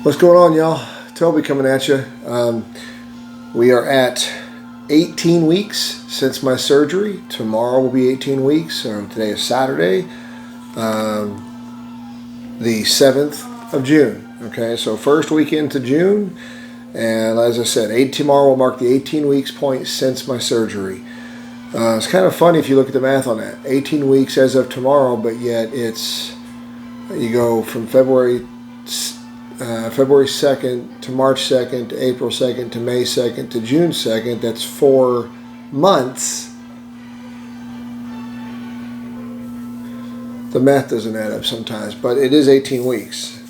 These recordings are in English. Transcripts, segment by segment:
What's going on, y'all? Toby coming at you. We are at 18 weeks since my surgery. Tomorrow will be 18 weeks. So today is Saturday, the 7th of June. Okay, so first weekend to June. And as I said, tomorrow will mark the 18 weeks point since my surgery. It's kind of funny if you look at the math on that. 18 weeks as of tomorrow, but yet you go from February 2nd to March 2nd to April 2nd to May 2nd to June 2nd. That's 4 months. The math doesn't add up sometimes, but it is 18 weeks.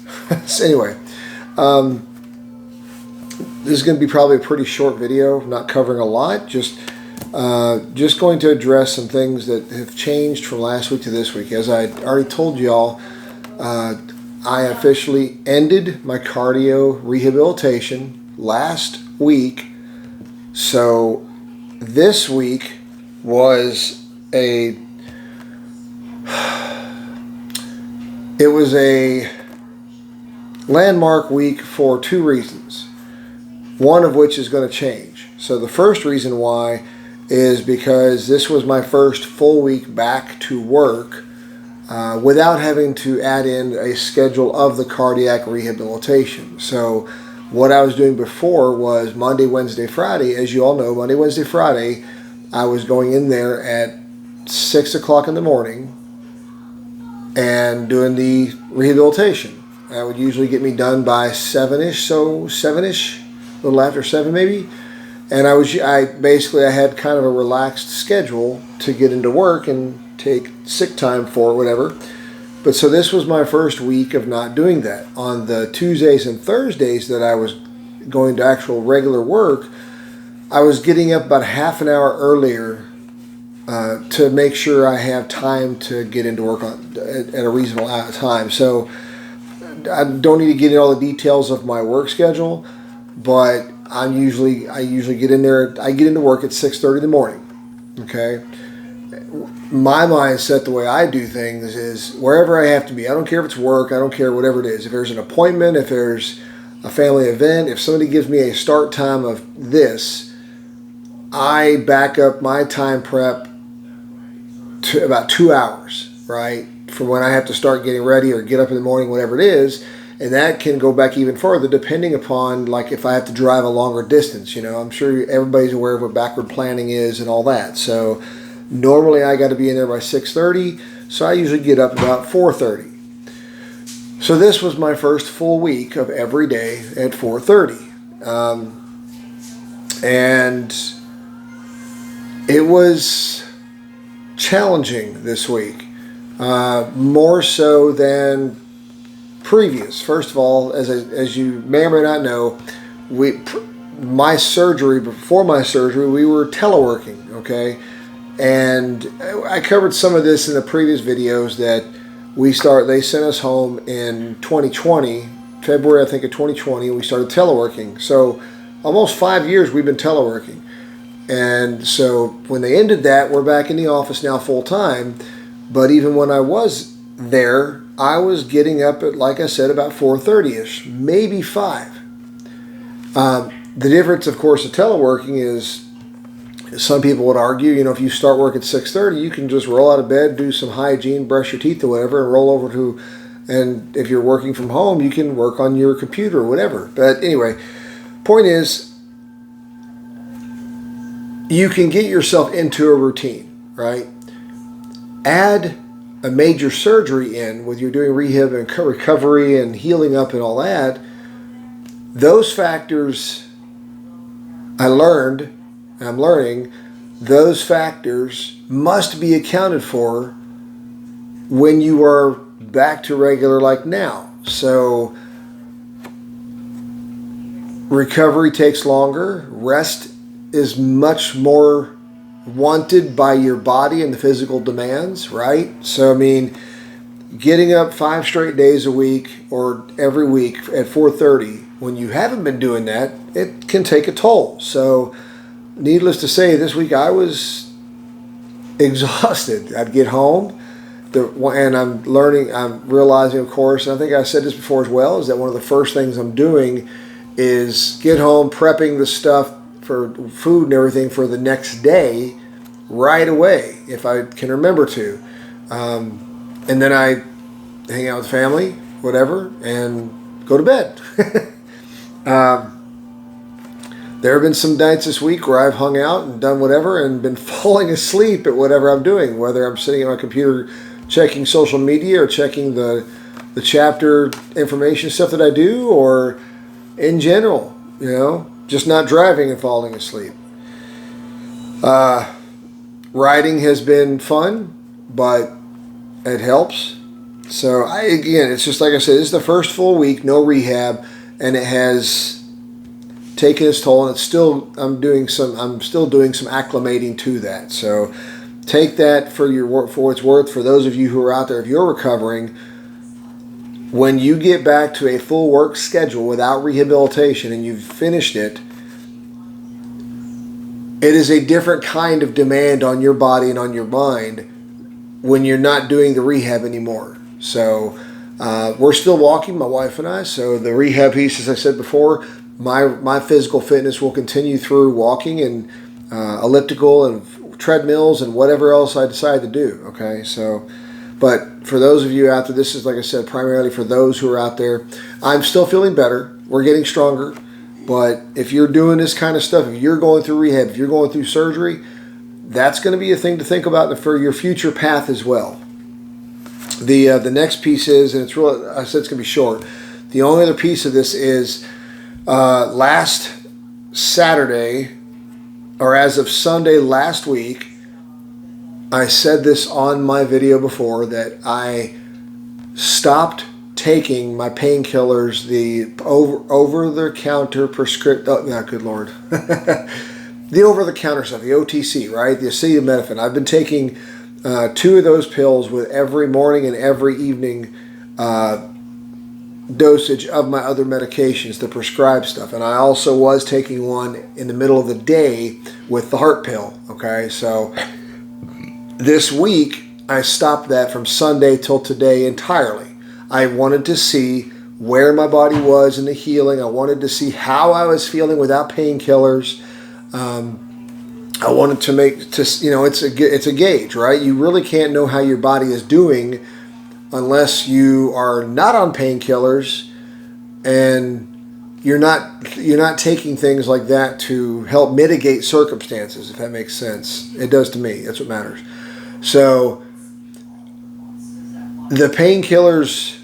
So anyway, this is going to be probably a pretty short video, not covering a lot, just going to address some things that have changed from last week to this week. As I already told y'all, I officially ended my cardio rehabilitation last week. So this week was a landmark week for two reasons. One of which is going to change. So the first reason why is because this was my first full week back to work without having to add in a schedule of the cardiac rehabilitation. So what I was doing before was Monday, Wednesday, Friday. As you all know, Monday, Wednesday, Friday, I was going in there at 6 o'clock in the morning and doing the rehabilitation. That would usually get me done by 7-ish, a little after 7 maybe. And I had kind of a relaxed schedule to get into work and take sick time for whatever. But so this was my first week of not doing that. On the Tuesdays and Thursdays that I was going to actual regular work, I was getting up about half an hour earlier to make sure I have time to get into work at a reasonable time. So I don't need to get into all the details of my work schedule, but I usually get in there. I get into work at 6:30 in the morning. Okay. My mindset, the way I do things, is wherever I have to be. I don't care if it's work. I don't care whatever it is. If there's an appointment, if there's a family event, if somebody gives me a start time of this, I back up my time prep to about 2 hours, right? From when I have to start getting ready or get up in the morning, whatever it is. And that can go back even further depending upon, like, if I have to drive a longer distance. I'm sure everybody's aware of what backward planning is and all that. So normally I got to be in there by 6:30, so I usually get up about 4:30. So this was my first full week of every day at 4:30. And it was challenging this week, more so than previous. First of all, as you may or may not know, before my surgery, we were teleworking, okay? And I covered some of this in the previous videos that they sent us home in 2020, February, I think, of 2020, and we started teleworking. So almost 5 years we've been teleworking. And so when they ended that, we're back in the office now full time. But even when I was there, I was getting up at, like I said, about 4:30-ish, maybe 5. The difference, of course, of teleworking is, some people would argue, if you start work at 6:30, you can just roll out of bed, do some hygiene, brush your teeth or whatever, and roll over and if you're working from home, you can work on your computer or whatever. But anyway, point is, you can get yourself into a routine, right? Add a major surgery in with you're doing rehab and recovery and healing up and all that. Those factors I'm learning, those factors must be accounted for when you are back to regular like now. So recovery takes longer. Rest is much more wanted by your body and the physical demands, right? So, getting up 5 straight days a week or every week at 4:30, when you haven't been doing that, it can take a toll. So, needless to say, this week I was exhausted. I'd get home, and I'm learning, I'm realizing, of course, and I think I said this before as well, is that one of the first things I'm doing is get home, prepping the stuff for food and everything for the next day right away, if I can remember to. And then I hang out with family, whatever, and go to bed. There have been some nights this week where I've hung out and done whatever and been falling asleep at whatever I'm doing, whether I'm sitting at my computer checking social media or checking the chapter information stuff that I do, or in general, just not driving and falling asleep. Riding has been fun, but it helps. So again, it's just like I said, this is the first full week, no rehab, and it has taken its toll, and I'm still doing some acclimating to that. So take that for what it's worth. For those of you who are out there, if you're recovering, when you get back to a full work schedule without rehabilitation and you've finished it, it is a different kind of demand on your body and on your mind when you're not doing the rehab anymore. So we're still walking, my wife and I. So the rehab piece, as I said before, my physical fitness will continue through walking and elliptical and treadmills and whatever else I decide to do. Okay, so, but for those of you out there, this is, like I said, primarily for those who are out there. I'm still feeling better. We're getting stronger. But if you're doing this kind of stuff, if you're going through rehab, if you're going through surgery, that's going to be a thing to think about for your future path as well. The next piece is, and it's real, I said it's going to be short. The only other piece of this is last Saturday, or as of Sunday last week, I said this on my video before, that I stopped taking my painkillers, the over-the-counter prescription, good Lord, the over-the-counter stuff, the OTC, right, the acetaminophen. I've been taking 2 of those pills with every morning and every evening dosage of my other medications, the prescribed stuff. And I also was taking one in the middle of the day with the heart pill, okay? So this week, I stopped that from Sunday till today entirely. I wanted to see where my body was in the healing. I wanted to see how I was feeling without painkillers. I wanted to it's a gauge, right? You really can't know how your body is doing unless you are not on painkillers and you're not taking things like that to help mitigate circumstances, if that makes sense. It does to me. That's what matters. So the painkillers,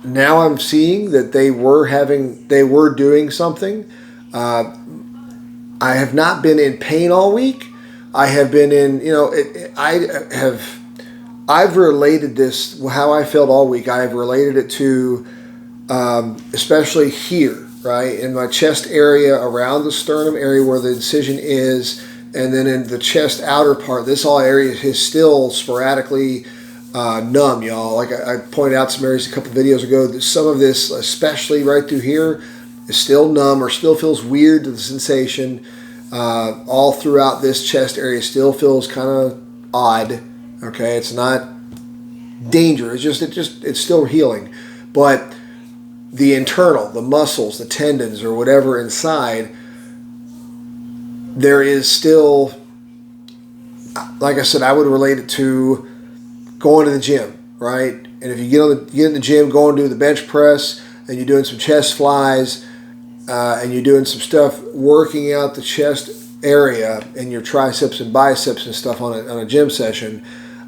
now I'm seeing that they were doing something. I have not been in pain all week. I have been in, I've related this, how I felt all week, I have related it to, especially here, right, in my chest area, around the sternum area where the incision is, and then in the chest outer part, this all area is still sporadically numb, y'all. Like I pointed out some areas a couple videos ago, that some of this, especially right through here, is still numb or still feels weird to the sensation. All throughout this chest area still feels kind of odd. Okay, it's not dangerous. It's still healing, but the internal, the muscles, the tendons, or whatever inside, there is still, like I said, I would relate it to going to the gym, right? And if you get in the gym, go and do the bench press, and you're doing some chest flies, and you're doing some stuff working out the chest area and your triceps and biceps and stuff on a gym session.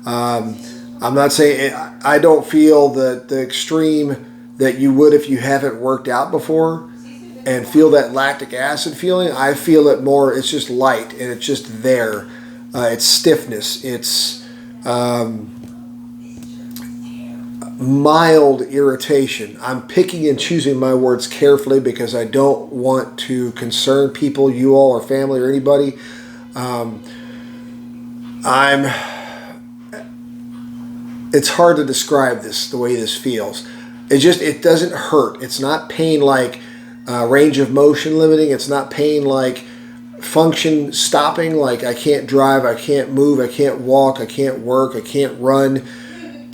I'm not saying I don't feel the extreme that you would if you haven't worked out before and feel that lactic acid feeling. I feel it more. It's just light and it's just there. It's stiffness. It's mild irritation. I'm picking and choosing my words carefully because I don't want to concern people, you all, or family, or anybody. It's hard to describe this, the way this feels. It doesn't hurt. It's not pain like range of motion limiting. It's not pain like function stopping, like I can't drive, I can't move, I can't walk, I can't work, I can't run.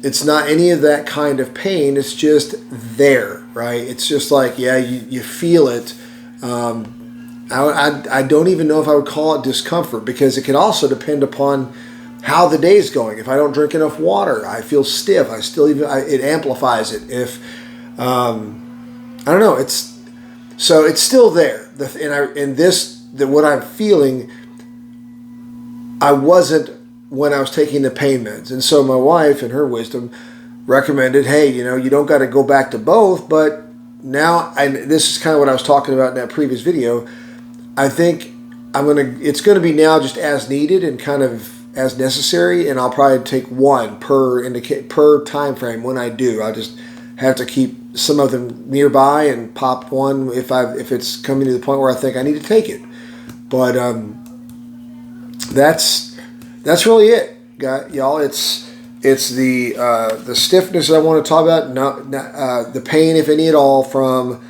it's not any of that kind of pain. It's just there, right? It's just like, yeah, you feel it. I don't even know if I would call it discomfort, because it can also depend upon how the day's going. If I don't drink enough water, I feel stiff. It amplifies it. If I don't know, it's still there. What I'm feeling, I wasn't when I was taking the pain meds. And so my wife, in her wisdom, recommended, hey, you don't got to go back to both, but now, and this is kind of what I was talking about in that previous video, I think it's going to be now just as needed and kind of as necessary, and I'll probably take one per time frame when I do. I'll just have to keep some of them nearby and pop one if it's coming to the point where I think I need to take it. But that's really it, y'all. It's the stiffness that I want to talk about, the pain, if any at all, from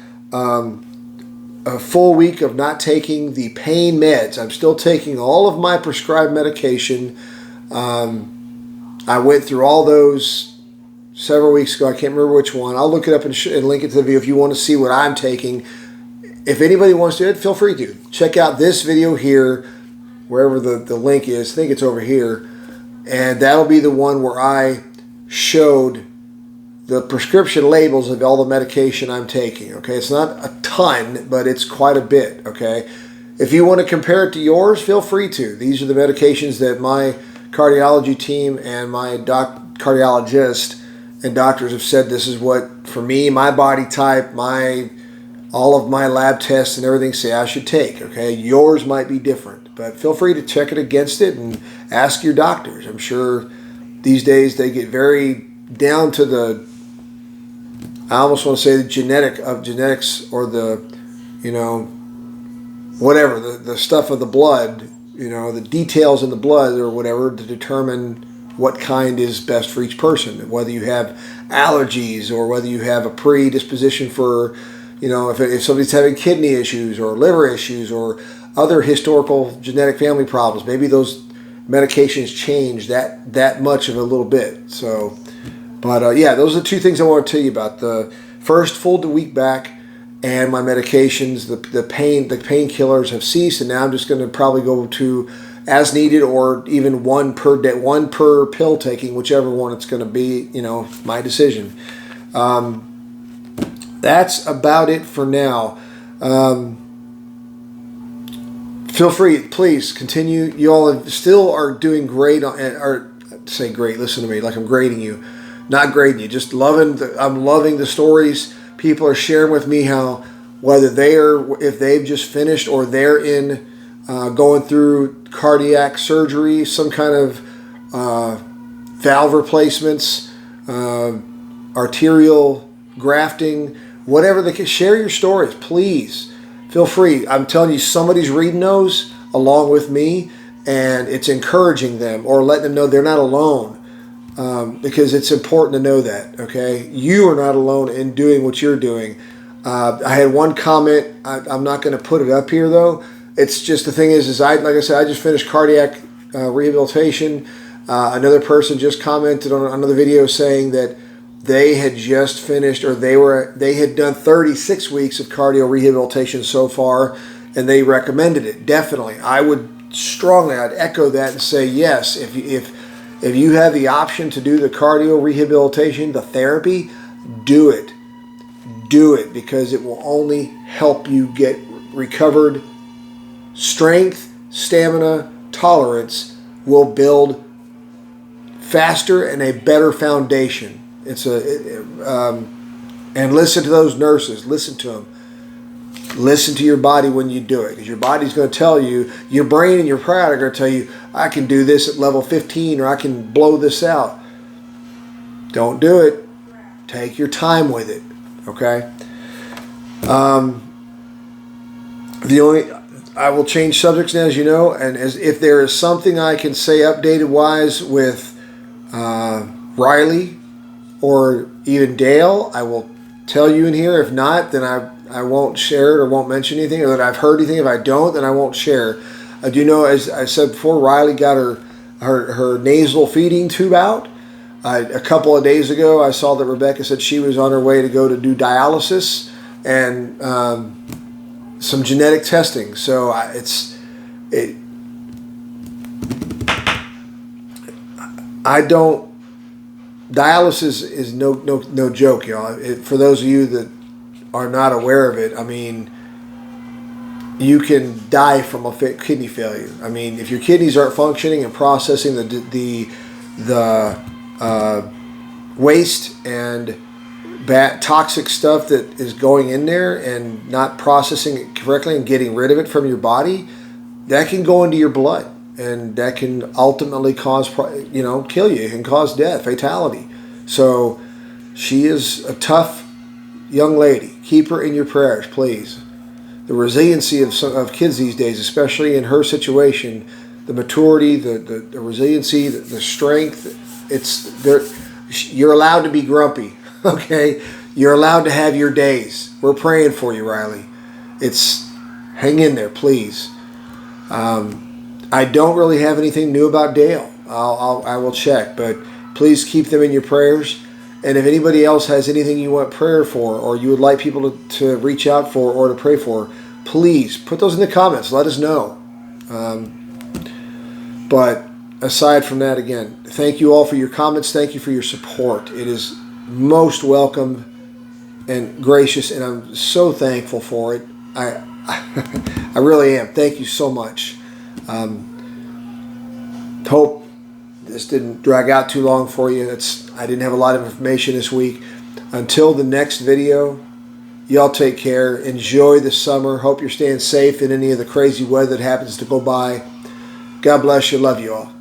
a full week of not taking the pain meds. I'm still taking all of my prescribed medication. I went through all those several weeks ago. I can't remember which one. I'll look it up and link it to the video if you want to see what I'm taking. If anybody wants to do it, feel free to. Check out this video here, wherever the link is. I think it's over here. And that'll be the one where I showed the prescription labels of all the medication I'm taking. Okay, it's not a ton, but it's quite a bit. Okay, if you want to compare it to yours, feel free to. These are the medications that my cardiology team and my cardiologist and doctors have said this is what, for me, my body type, all of my lab tests and everything say I should take. Okay, yours might be different, but feel free to check it against it and ask your doctors. I'm sure these days they get very down to the, I almost want to say the genetics, or the, whatever, the stuff of the blood, the details in the blood or whatever, to determine what kind is best for each person, whether you have allergies or whether you have a predisposition for, if somebody's having kidney issues or liver issues or other historical genetic family problems, maybe those medications change that much of a little bit. So, but yeah, those are the two things I want to tell you about. The first full week back, and my medications, the painkillers have ceased, and now I'm just going to probably go to as needed, or even one per day, one per pill taking, whichever one it's going to be. My decision. That's about it for now. Feel free, please continue. You all still are doing great, or say great, listen to me like I'm grading you. Not grading you, just I'm loving the stories. People are sharing with me how, if they've just finished or they're in going through cardiac surgery, some kind of valve replacements, arterial grafting, whatever they can. Share your stories, please. Feel free. I'm telling you, somebody's reading those along with me, and it's encouraging them or letting them know they're not alone, because it's important to know that, okay? You are not alone in doing what you're doing. I had one comment. I'm not going to put it up here, though. It's just, the thing is like I said, I just finished cardiac rehabilitation. Another person just commented on another video saying that they had just finished, or they had done 36 weeks of cardio rehabilitation so far, and they recommended it. Definitely, I'd echo that and say yes. If you have the option to do the cardio rehabilitation, the therapy, do it. Do it, because it will only help you get recovered. Strength, stamina, tolerance will build faster and a better foundation. And listen to those nurses. Listen to them. Listen to your body when you do it, because your body's going to tell you, your brain and your pride are going to tell you, I can do this at level 15, or I can blow this out. Don't do it. Take your time with it. Okay. I will change subjects now, as you know, and as if there is something I can say updated wise with Riley or even Dale, I will tell you in here. If not, then I won't share it or won't mention anything, or that I've heard anything. If I don't, then I won't share. I do know, as I said before, Riley got her nasal feeding tube out. A couple of days ago, I saw that Rebecca said she was on her way to go to do dialysis and some genetic testing. So dialysis is no joke, y'all. For those of you that are not aware of it, I mean, you can die from a kidney failure. I mean, if your kidneys aren't functioning and processing the waste and bad toxic stuff that is going in there and not processing it correctly and getting rid of it from your body, that can go into your blood, and that can ultimately cause, kill you. It can cause death, fatality. So she is a tough young lady. Keep her in your prayers, please. The resiliency of kids these days, especially in her situation, the maturity, the resiliency, the strength, you're allowed to be grumpy, okay? You're allowed to have your days. We're praying for you, Riley. Hang in there, please. I don't really have anything new about Dale. I will check, but please keep them in your prayers. And if anybody else has anything you want prayer for, or you would like people to reach out for or to pray for, please put those in the comments. Let us know. But aside from that, again, thank you all for your comments. Thank you for your support. It is most welcome and gracious, and I'm so thankful for it. I really am. Thank you so much. Hope this didn't drag out too long for you. I didn't have a lot of information this week. Until the next video, y'all take care. Enjoy the summer. Hope you're staying safe in any of the crazy weather that happens to go by. God bless you. Love you all.